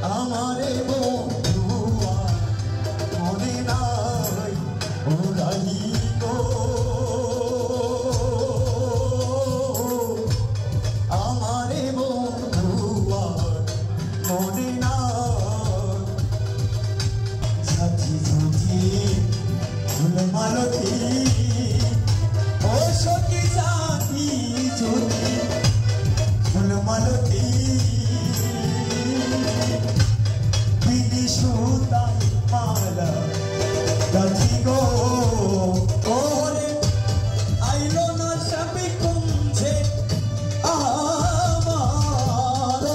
আমারে বন্ধুয়া মনে নাই ওরাই গো আমারে বন্ধুয়া মনে নাই সাথী সাথী ফুলমালতী ও সখী সাথী জ্যোতি ফুলমালতী সুতাই মালা গাথি গো ওরে আইলো না সবই কুঞ্জে আমার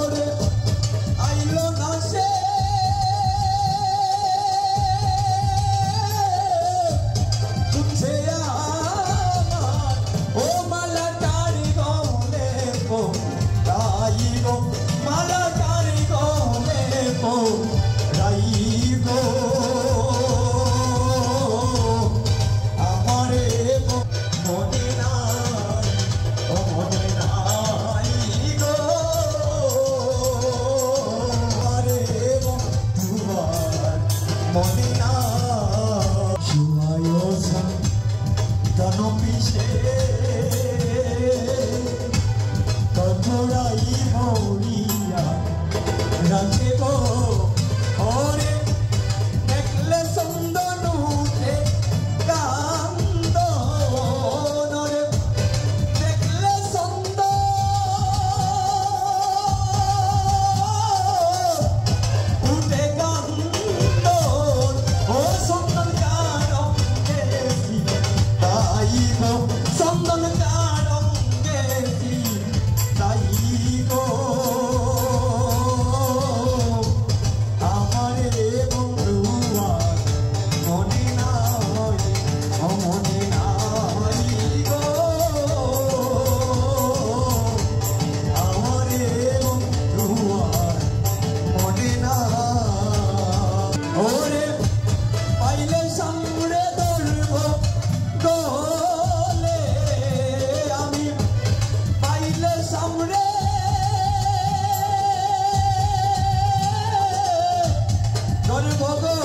ওরে আইলো না সে কুঞ্জে আমার ও মালা টারি গো লেপো রাই গো মালা টারি গো লেপো রাইগো আমারে মনে নাই ও মনে নাই গো আমারে তোমার মনে নাই শুয়ায়সা গান পিছে কতরাই মরিয়া রাখেব ওরে দেখলে চন্দন উঠে কান্দ ওরে দেখলে চন্দন উঠে কান্দ ও চন্দন কারঙ্গে তাই গো চন্দন কারঙ্গে তাই গো Bogor